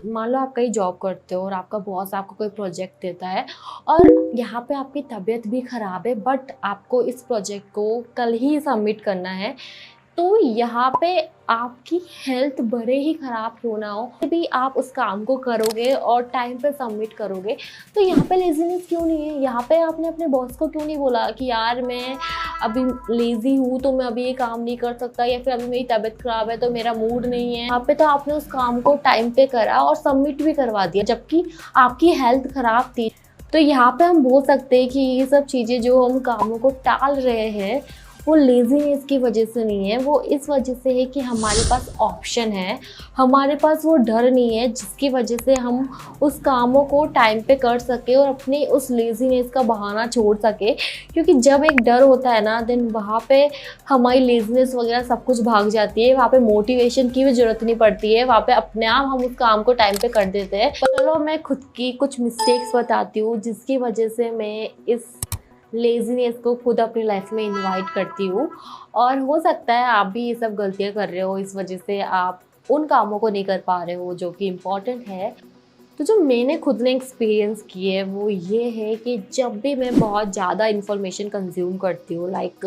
मान लो आप कहीं जॉब करते हो और आपका बॉस आपको कोई प्रोजेक्ट देता है और यहाँ पे आपकी तबीयत भी ख़राब है, बट आपको इस प्रोजेक्ट को कल ही सबमिट करना है। तो यहाँ पे आपकी हेल्थ भले ही ख़राब क्यों ना हो, फिर भी आप उस काम को करोगे और टाइम पे सबमिट करोगे। तो यहाँ पे लेज़ीनेस क्यों नहीं है? यहाँ पे आपने अपने बॉस को क्यों नहीं बोला कि यार मैं अभी लेज़ी हूँ तो मैं अभी ये काम नहीं कर सकता, या फिर अभी मेरी तबीयत ख़राब है तो मेरा मूड नहीं है। यहाँ पे तो आपने उस काम को टाइम पे करा और सबमिट भी करवा दिया, जबकि आपकी हेल्थ ख़राब थी। तो यहाँ पे हम बोल सकते हैं कि ये सब चीज़ें जो हम कामों को टाल रहे हैं वो लेज़ीनेस की वजह से नहीं है, वो इस वजह से है कि हमारे पास ऑप्शन है, हमारे पास वो डर नहीं है जिसकी वजह से हम उस कामों को टाइम पे कर सके और अपने उस लेज़ीनेस का बहाना छोड़ सके। क्योंकि जब एक डर होता है ना, देन वहाँ पे हमारी लेज़ीनेस वगैरह सब कुछ भाग जाती है, वहाँ पे मोटिवेशन की भी ज़रूरत नहीं पड़ती है, वहाँ पे अपने आप हम उस काम को टाइम पे कर देते हैं। चलो मैं खुद की कुछ मिस्टेक्स बताती हूँ जिसकी वजह से मैं इस लेज़ीनेस को खुद अपनी लाइफ में इनवाइट करती हूँ। और हो सकता है आप भी ये सब गलतियाँ कर रहे हो, इस वजह से आप उन कामों को नहीं कर पा रहे हो जो कि इम्पोर्टेंट है। तो जो मैंने खुद ने एक्सपीरियंस की है वो ये है कि जब भी मैं बहुत ज़्यादा इन्फॉर्मेशन कंज्यूम करती हूँ, लाइक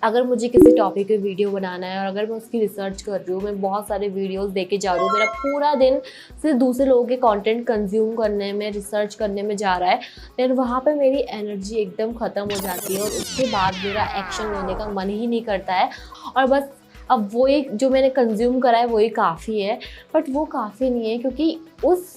अगर मुझे किसी टॉपिक पे वीडियो बनाना है और अगर मैं उसकी रिसर्च कर रही हूँ, मैं बहुत सारे वीडियोस देखे जा रही हूँ, मेरा पूरा दिन सिर्फ दूसरे लोगों के कंटेंट कंज्यूम करने में, रिसर्च करने में जा रहा है, फिर वहाँ पे मेरी एनर्जी एकदम ख़त्म हो जाती है और उसके बाद मेरा एक्शन लेने का मन ही नहीं करता है। और बस अब वो एक जो मैंने कंज्यूम करा है वही काफ़ी है, बट वो काफ़ी नहीं है, क्योंकि उस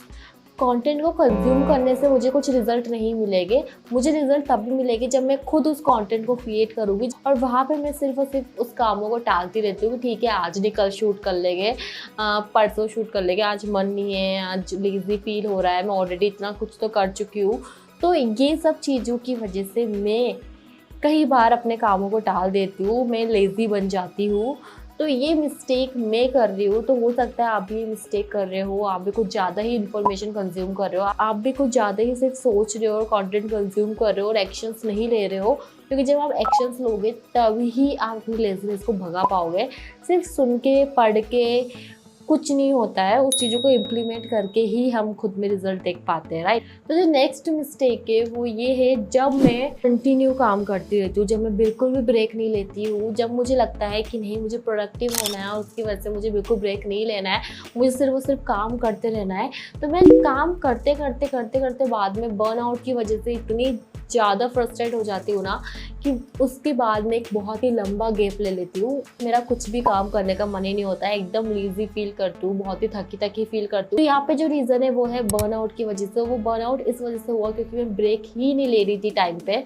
कंटेंट को कंज्यूम करने से मुझे कुछ रिजल्ट नहीं मिलेंगे। मुझे रिजल्ट तभी मिलेगी जब मैं खुद उस कंटेंट को क्रिएट करूँगी। और वहाँ पे मैं सिर्फ और सिर्फ उस कामों को टालती रहती हूँ कि ठीक है आज नहीं कल शूट कर लेंगे, परसों शूट कर लेंगे, आज मन नहीं है, आज लेज़ी फील हो रहा है, मैं ऑलरेडी इतना कुछ तो कर चुकी हूँ। तो ये सब चीज़ों की वजह से मैं कई बार अपने कामों को टाल देती हूँ, मैं लेज़ी बन जाती हूँ। तो ये मिस्टेक मैं कर रही हूँ, तो हो सकता है आप भी ये मिस्टेक कर रहे हो, आप भी कुछ ज़्यादा ही इन्फॉर्मेशन कंज्यूम कर रहे हो, आप भी कुछ ज़्यादा ही सिर्फ सोच रहे हो और कंटेंट कंज्यूम कर रहे हो और एक्शंस नहीं ले रहे हो। क्योंकि जब आप एक्शंस लोगे तभी आप अपनी लेज़ीनेस को भगा पाओगे। सिर्फ सुन के पढ़ के कुछ नहीं होता है, उस चीज़ों को इम्प्लीमेंट करके ही हम खुद में रिजल्ट देख पाते हैं, राइट। तो जो नेक्स्ट मिस्टेक है वो ये है, जब मैं कंटिन्यू काम करती रहती हूँ, जब मैं बिल्कुल भी ब्रेक नहीं लेती हूँ, जब मुझे लगता है कि नहीं मुझे प्रोडक्टिव होना है और उसकी वजह से मुझे बिल्कुल ब्रेक नहीं लेना है, मुझे सिर्फ और सिर्फ काम करते रहना है, तो मैं काम करते करते करते करते बाद में बर्नआउट की वजह से इतनी ज़्यादा फ्रस्ट्रेट हो जाती हूँ ना कि उसके बाद में एक बहुत ही लंबा गैप ले लेती हूँ। मेरा कुछ भी काम करने का मन ही नहीं होता है, एकदम लेज़ी फील करती हूँ, बहुत ही थकी थकी फील करती हूँ। तो यहाँ पे जो रीज़न है वो है बर्नआउट की वजह से। वो बर्नआउट इस वजह से हुआ क्योंकि मैं ब्रेक ही नहीं ले रही थी टाइम पे।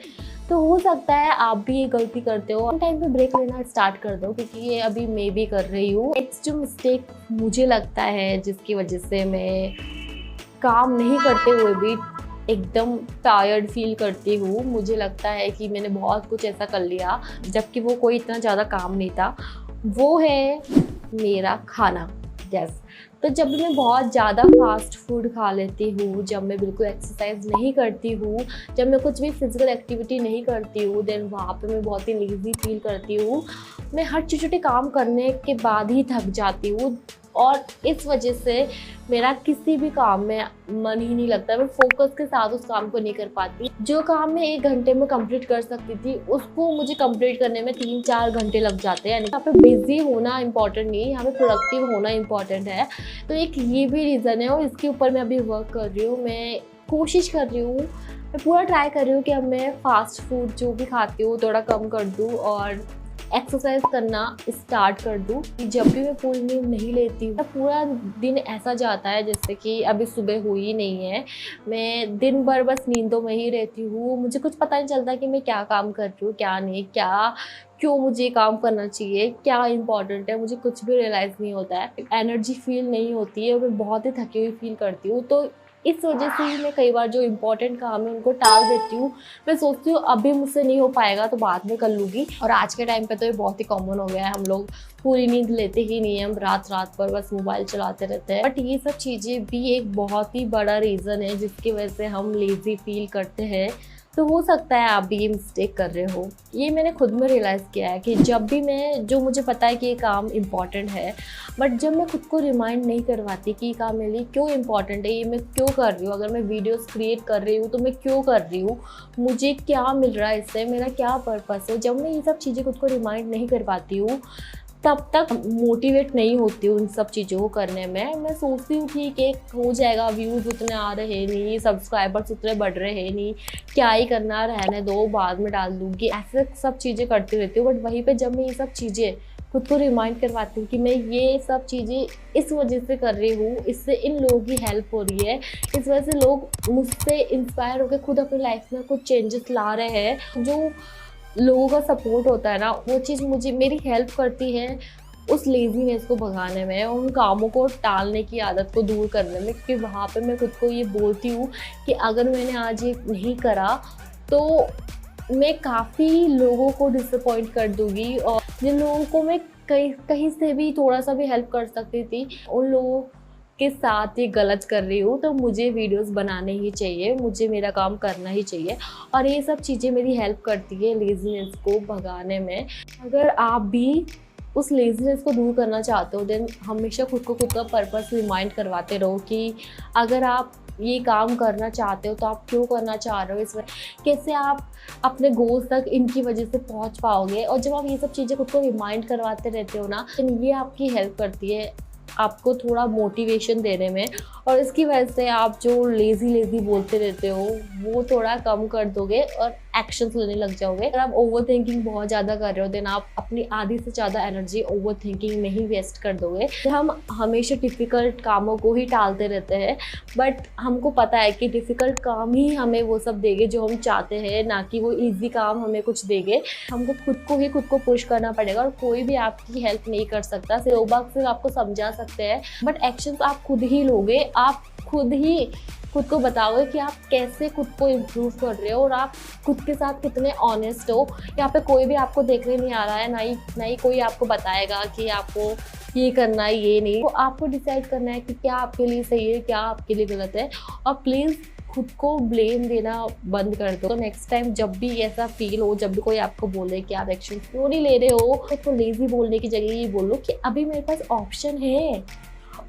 तो हो सकता है आप भी ये गलती करते हो, टाइम पे ब्रेक लेना स्टार्ट कर दो, क्योंकि ये अभी मैं भी कर रही हूँ। नेक्स्ट जो मिस्टेक मुझे लगता है जिसकी वजह से मैं काम नहीं करते हुए भी एकदम टायर्ड फील करती हूँ, मुझे लगता है कि मैंने बहुत कुछ ऐसा कर लिया जबकि वो कोई इतना ज़्यादा काम नहीं था, वो है मेरा खाना। यस, तो जब भी मैं बहुत ज़्यादा फास्ट फूड खा लेती हूँ, जब मैं बिल्कुल एक्सरसाइज नहीं करती हूँ, जब मैं कुछ भी फिजिकल एक्टिविटी नहीं करती हूँ, देन वहाँ पे मैं बहुत ही लेज़ी फील करती हूँ। मैं हर छोटे छोटे काम करने के बाद ही थक जाती हूँ और इस वजह से मेरा किसी भी काम में मन ही नहीं लगता, मैं फोकस के साथ उस काम को नहीं कर पाती। जो काम मैं 1 घंटे में कंप्लीट कर सकती थी उसको मुझे कंप्लीट करने में 3-4 घंटे लग जाते हैं। यानी यहाँ पे बिजी होना इम्पॉर्टेंट नहीं है, यहाँ पे प्रोडक्टिव होना इम्पॉर्टेंट है। तो एक ये भी रीज़न है और इसके ऊपर मैं अभी वर्क कर रही हूँ। मैं कोशिश कर रही हूँ, मैं पूरा ट्राई कर रही हूँ कि अब मैं फास्ट फूड जो भी खाती हूँ थोड़ा कम कर दूँ और एक्सरसाइज करना स्टार्ट कर दूँ। जब भी मैं पूरी नींद नहीं लेती हूँ पूरा दिन ऐसा जाता है जैसे कि अभी सुबह हुई ही नहीं है, मैं दिन भर बस नींदों में ही रहती हूँ। मुझे कुछ पता नहीं चलता कि मैं क्या काम कर रही हूँ, क्या नहीं, क्या क्यों मुझे काम करना चाहिए, क्या इंपॉर्टेंट है, मुझे कुछ भी रियलाइज़ नहीं होता है। एनर्जी फील नहीं होती है और मैं बहुत ही थकी हुई फील करती हूँ। तो इस वजह से ही मैं कई बार जो इम्पोर्टेंट काम है उनको टाल देती हूँ। मैं सोचती हूँ अभी मुझसे नहीं हो पाएगा तो बाद में कर लूँगी। और आज के टाइम पे तो ये बहुत ही कॉमन हो गया है, हम लोग पूरी नींद लेते ही नहीं है, हम रात रात भर बस मोबाइल चलाते रहते हैं। बट ये सब चीज़ें भी एक बहुत ही बड़ा रीज़न है जिसकी वजह से हम लेज़ी फील करते हैं। तो हो सकता है आप भी ये मिस्टेक कर रहे हो। ये मैंने खुद में रियलाइज़ किया है कि जब भी मैं, जो मुझे पता है कि ये काम इम्पॉर्टेंट है, बट जब मैं खुद को रिमाइंड नहीं करवाती कि ये काम मेरे लिए क्यों इम्पॉर्टेंट है, ये मैं क्यों कर रही हूँ, अगर मैं वीडियोस क्रिएट कर रही हूँ तो मैं क्यों कर रही हूँ, मुझे क्या मिल रहा है इससे, मेरा क्या पर्पस है, जब मैं ये सब चीज़ें खुद को रिमाइंड नहीं कर पाती हूँ तब तक मोटिवेट नहीं होती हूँ उन सब चीज़ों को करने में। मैं सोचती हूँ ठीक है, हो जाएगा, व्यूज़ उतने आ रहे नहीं, सब्सक्राइबर्स उतने बढ़ रहे नहीं, क्या ही करना, रहने दो, बाद में डाल दूँगी, ऐसे सब चीज़ें करती रहती हूँ। बट वहीं पे जब मैं ये सब चीज़ें खुद को रिमाइंड करवाती हूँ कि मैं ये सब चीज़ें इस वजह से कर रही हूँ, इससे इन लोगों की हेल्प हो रही है, इस वजह से लोग मुझसे इंस्पायर होकर खुद अपनी लाइफ में कुछ चेंजेस ला रहे हैं, जो लोगों का सपोर्ट होता है ना, वो चीज़ मुझे, मेरी हेल्प करती है उस लेज़ीनेस को भगाने में, उन कामों को टालने की आदत को दूर करने में। क्योंकि वहाँ पे मैं खुद को ये बोलती हूँ कि अगर मैंने आज ये नहीं करा तो मैं काफ़ी लोगों को डिसअपॉइंट कर दूँगी, और जिन लोगों को मैं कहीं से भी थोड़ा सा भी हेल्प कर सकती थी, उन लोगों के साथ ये गलत कर रही हूँ। तो मुझे वीडियोस बनाने ही चाहिए, मुझे मेरा काम करना ही चाहिए, और ये सब चीज़ें मेरी हेल्प करती है लेज़ीनेस को भगाने में। अगर आप भी उस लेज़ीनेस को दूर करना चाहते हो, देन हमेशा खुद को खुद का पर्पस रिमाइंड करवाते रहो कि अगर आप ये काम करना चाहते हो तो आप क्यों करना चाह रहे हो, इसमें कैसे आप अपने गोल्स तक इनकी वजह से पहुंच पाओगे। और जब आप ये सब चीज़ें खुद को रिमाइंड करवाते रहते हो ना, तो ये आपकी हेल्प करती है आपको थोड़ा मोटिवेशन देने में, और इसकी वजह से आप जो लेज़ी बोलते रहते हो वो थोड़ा कम कर दोगे और एक्शंस लेने लग जाओगे। अगर आप ओवर थिंकिंग बहुत ज़्यादा कर रहे हो, देन आप अपनी आधी से ज़्यादा एनर्जी ओवर थिंकिंग में ही वेस्ट कर दोगे। हम हमेशा डिफ़िकल्ट कामों को ही टालते रहते हैं, बट हमको पता है कि डिफ़िकल्ट काम ही हमें वो सब देंगे जो हम चाहते हैं, ना कि वो ईजी काम हमें कुछ देंगे। हमको खुद को पुश करना पड़ेगा, और कोई भी आपकी हेल्प नहीं कर सकता। लोग बाग सिर्फ आपको समझा सकते हैं, बट एक्शंस आप खुद ही लोगे, आप खुद ही खुद को बताओगे कि आप कैसे खुद को इम्प्रूव कर रहे हो, और आप खुद के साथ कितने ऑनेस्ट हो। यहाँ पे कोई भी आपको देखने नहीं आ रहा है, ना ही कोई आपको बताएगा कि आपको ये करना है, ये नहीं। तो आपको डिसाइड करना है कि क्या आपके लिए सही है, क्या आपके लिए गलत है। और प्लीज़ खुद को ब्लेम देना बंद कर दो। तो नेक्स्ट टाइम जब भी ऐसा फील हो, जब भी कोई आपको बोले कि आप एक्शन क्यों नहीं ले रहे हो, तो लेज़ी बोलने की जगह ये बोलो कि अभी मेरे पास ऑप्शन है,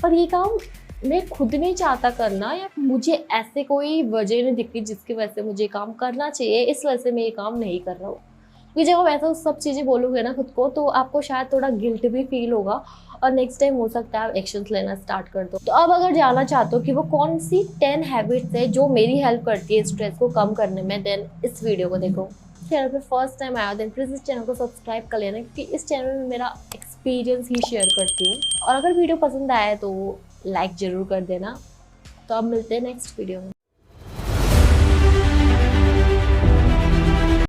और ये काम मैं खुद नहीं चाहता करना, या मुझे ऐसे कोई वजह नहीं दिखती जिसकी वजह से मुझे काम करना चाहिए, इस वजह से मैं ये काम नहीं कर रहा हूँ। क्योंकि जब आप ऐसा सब चीज़ें बोलोगे ना खुद को, तो आपको शायद थोड़ा गिल्ट भी फील होगा, और नेक्स्ट टाइम हो सकता है आप एक्शंस लेना स्टार्ट कर दो। तो अब अगर जानना चाहते हो कि वो कौन सी 10 हैबिट्स है जो मेरी हेल्प करती है स्ट्रेस को कम करने में, देन इस वीडियो को देखो। चैनल पे फर्स्ट टाइम आया देन प्लीज़ इस चैनल को सब्सक्राइब कर लेना, क्योंकि इस चैनल में मेरा एक्सपीरियंस ही शेयर करती हूँ। और अगर वीडियो पसंद आया तो लाइक ज़रूर कर देना। तो अब मिलते हैं नेक्स्ट वीडियो में।